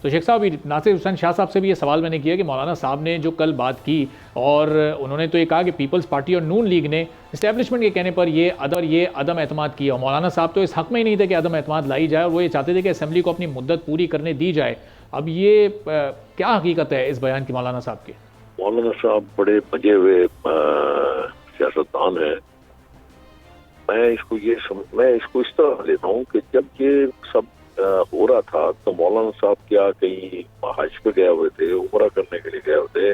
तो शेख साहब, नासिर हुसैन शाह साहब से भी ये सवाल मैंने किया कि मौलाना साहब ने जो कल बात की और उन्होंने तो ये कहा कि पीपल्स पार्टी और नून लीग ने इस्टेब्लिशमेंट के कहने पर ये अदम एतमाद किया, और मौलाना साहब तो इस हक में ही नहीं थे कि अदम एतमाद लाई जाए, और वो ये चाहते थे कि असेंबली को अपनी मुद्दत पूरी करने दी जाए। अब ये क्या हकीकत है इस बयान की मौलाना साहब की? मौलाना साहब बड़े बजे हुए सियासतदान है। मैं इसको इस तरह लेता हूँ कि जब ये सब हो रहा था तो मौलाना साहब क्या कहीं हज पे गए हुए थे, उम्रा करने के लिए गए हुए थे,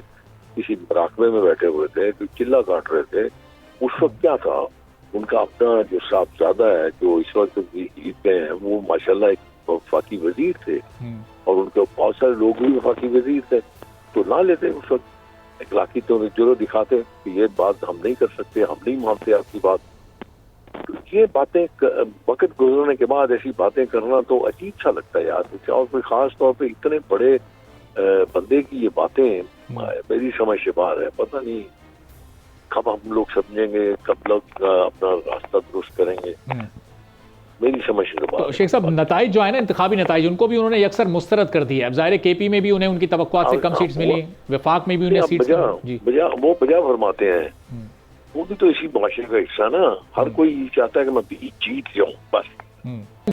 किसी मराकबे में बैठे हुए थे, कोई चिल्ला काट रहे थे। उस वक्त क्या था, उनका अपना जो साहबजादा है जो इस वक्त ईद पे हैं, वो माशाल्लाह एक वफाकी वजीर थे और उनके बहुत सारे लोग भी वफाकी वजीर थे। तो ना लेते उस वक्त इखलाकी तो जुर्रत दिखाते कि ये बात हम नहीं कर सकते, हम नहीं मानते आपकी बात। तो ये बातें वक्त गुजरने के बाद ऐसी बातें करना तो अजीब सा लगता है यार। और कोई खास तौर पे इतने बड़े बंदे की ये बातें मेरी समझ से बाहर है। पता नहीं कब हम लोग समझेंगे, कब लोग अपना रास्ता दुरुस्त करेंगे, मेरी समझ से बाहर। तो शेख साहब, नताइज जो है ना, इंतखाबी नताइज, उनको भी उन्होंने यकसर मुस्तरद कर दिया। अब ज़ाहिर केपी में भी उन्हें उनकी तवक्कुआत से कम सीट्स मिली, वफाक में भी उन्हें सीट्स वो बजा फरमाते हैं। वो भी तो इसी माशरे का हिस्सा ना। हर कोई चाहता है कि मैं जीत जाऊं बस।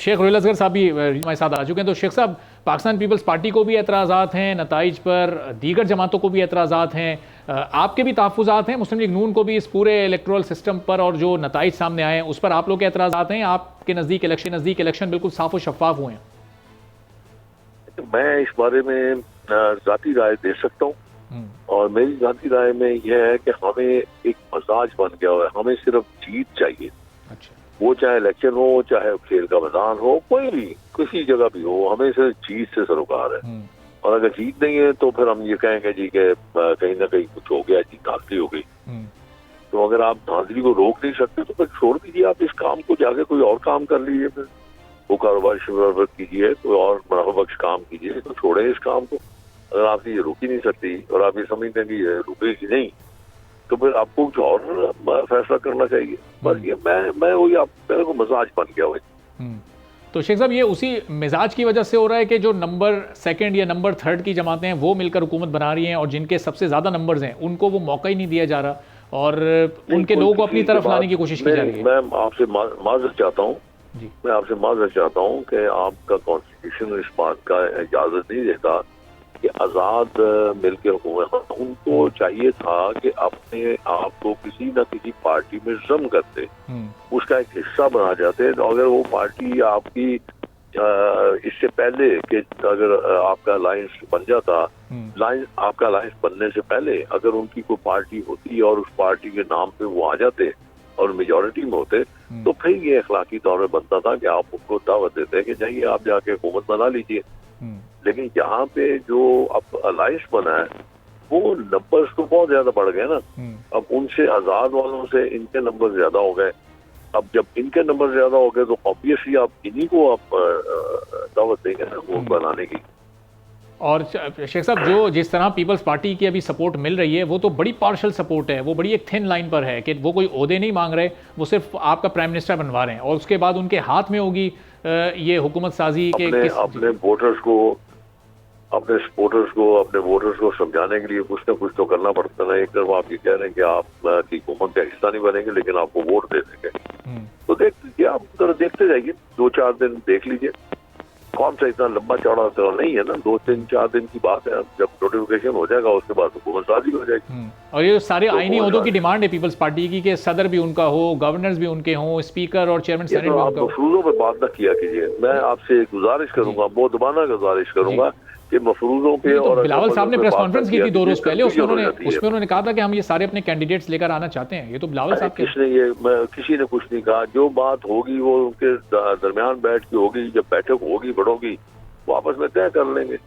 शेख रोहिल असगर साहब भी हमारे साथ आ चुके हैं। तो शेख साहब, पाकिस्तान पीपल्स पार्टी को भी एतराज़ात हैं नताइज पर, दीगर जमातों को भी एतराज़ात हैं, आपके भी तहफ़्फ़ुज़ात हैं, मुस्लिम लीग नून को भी इस पूरे इलेक्टोरल सिस्टम पर और जो नताइज सामने आए हैं उस पर आप लोग के एतराज़ात हैं? आपके नज़दीक इलेक्शन बिल्कुल साफ और शफाफ हुए हैं? मैं इस बारे में ज़ाती राय दे सकता हूँ, और मेरी ज़ाती राय में यह है कि हमें एक मजाज बन गया हुआ है, हमें सिर्फ जीत चाहिए। अच्छा। वो चाहे इलेक्शन हो, चाहे खेल का मैदान हो, कोई भी किसी जगह भी हो, हमें सिर्फ जीत से सरोकार है। और अगर जीत नहीं है तो फिर हम ये कहेंगे जी कि कहीं ना कहीं कुछ हो गया, जी धांधली हो गई। तो अगर आप धांधली को रोक नहीं सकते तो फिर छोड़ दीजिए, आप इस काम को जाके कोई और काम कर लीजिए, फिर वो कारोबार शुरू कीजिए, कोई और मुनाफा बख्श काम कीजिए। तो छोड़े इस काम को। अगर आप ये रोक ही नहीं सकती और आप ये समझते हैं कि रुकेगी नहीं, तो फिर आपको कुछ और फैसला करना चाहिए। बस ये मैं वही आप मेरे को मजाज बन गया वही। तो शेख साहब, ये उसी मिजाज की वजह से हो रहा है कि जो नंबर 2 या नंबर 3 की जमातें हैं वो मिलकर हुकूमत बना रही हैं, और जिनके सबसे ज़्यादा नंबर्स हैं उनको वो मौका ही नहीं दिया जा रहा, और उनके लोगों को अपनी तरफ लाने की कोशिश की जा रही है। मैं आपसे माजरत चाहता हूँ, मैं आपसे माजरत चाहता हूँ कि आपका कॉन्स्टिट्यूशन इस बात का इजाज़त नहीं देता कि आज़ाद मिलकर हुकूमत। उनको चाहिए था कि अपने आप को किसी न किसी पार्टी में जम करते, उसका एक हिस्सा बना जाते। तो अगर वो पार्टी आपकी इससे पहले कि अगर आपका अलायंस बन जाता, आपका अलायंस बनने से पहले अगर उनकी कोई पार्टी होती और उस पार्टी के नाम पे वो आ जाते और मेजॉरिटी में होते, तो फिर ये अखलाकी तौर पर बनता था कि आप उनको दावत देते कि जाइए आप जाके हुकूमत बना लीजिए। लेकिन यहाँ पे जो अब अलायंस बना है वो नंबर्स तो बहुत ज्यादा बढ़ गए ना। अब उनसे आजाद वालों से इनके नंबर ज्यादा हो गए। अब जब इनके नंबर ज्यादा हो गए तो ऑब्वियसली आप इन्हीं को आप दावत देंगे ना वो बनाने की। और शेख साहब, जो जिस तरह पीपल्स पार्टी की अभी सपोर्ट मिल रही है वो तो बड़ी पार्शल सपोर्ट है, वो बड़ी एक थिन लाइन पर है कि वो कोई ओहदे नहीं मांग रहे, वो सिर्फ आपका प्राइम मिनिस्टर बनवा रहे हैं, और उसके बाद उनके हाथ में होगी ये हुकूमत साजी के अपने वोटर्स को, अपने सपोर्टर्स को, अपने वोटर्स को समझाने के लिए कुछ ना कुछ तो करना पड़ता है। एक तरफ आप ये कह रहे हैं कि आप की हुकूमत का हिस्सा नहीं बनेंगे लेकिन आपको वोट दे देंगे, तो देख लीजिए, आप जरा देखते जाइए, 2-4 दिन देख लीजिए। कौन सा इतना लंबा चौड़ा तो नहीं है ना, 2-3-4 दिन की बात है। जब नोटिफिकेशन हो जाएगा उसके बाद हुकूमत साजी हो जाएगी। और ये सारे आईनी ओहदों की डिमांड है पीपल्स पार्टी की कि सदर भी उनका हो, गवर्नर्स भी उनके हों, स्पीकर और चेयरमैन सेनेट भी उनका हो। मफरूजों पर बात न किया कीजिए। मैं आपसे गुजारिश करूंगा, मोहतबाना गुजारिश करूंगा कि मफरूजों पे। तो और बिलावल साहब ने प्रेस कॉन्फ्रेंस की थी 2 रोज पहले, उसमें उन्होंने कहा था कि हम ये सारे अपने कैंडिडेट्स लेकर आना चाहते हैं। ये तो बिलावल साहब किसी ने कुछ नहीं कहा। जो बात होगी वो उनके दरमियान बैठ के होगी, जब बैठक होगी बढ़ोगी वापस में तय कर लेंगे।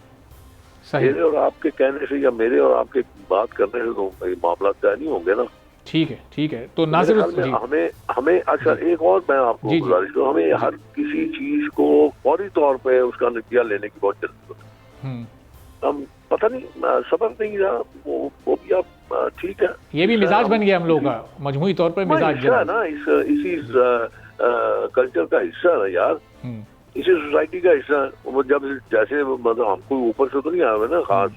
मेरे और आपके कहने से या मेरे और आपके बात करने से तो मामला तय नहीं होंगे ना। ठीक है। तो नासिर हमें अच्छा एक और मैं आपको गुजारिश करूँ, हमें हर किसी चीज को फौरी तौर पे उसका नतीजा लेने की बहुत जरूरत है। हम पता नहीं सबर नहीं रहा, वो भी आप ठीक है, ये भी मिजाज बन गया हम लोगों का, मजमूई तौर पर मिजाज है ना, इसी कल्चर का हिस्सा है यार। इसी सोसाइटी का हिस्सा है। वो जब जैसे मतलब हमको ऊपर से तो नहीं आया हुआ ना खास,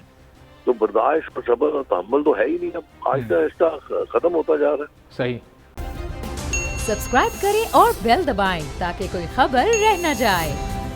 तो बर्दाश्त सब्र तहम्मुल तो है ही नहीं। अब आहिस्ता आहिस्ता खत्म होता जा रहा है। सही। सब्सक्राइब करें और बेल दबाएं ताकि कोई खबर रह न जाए।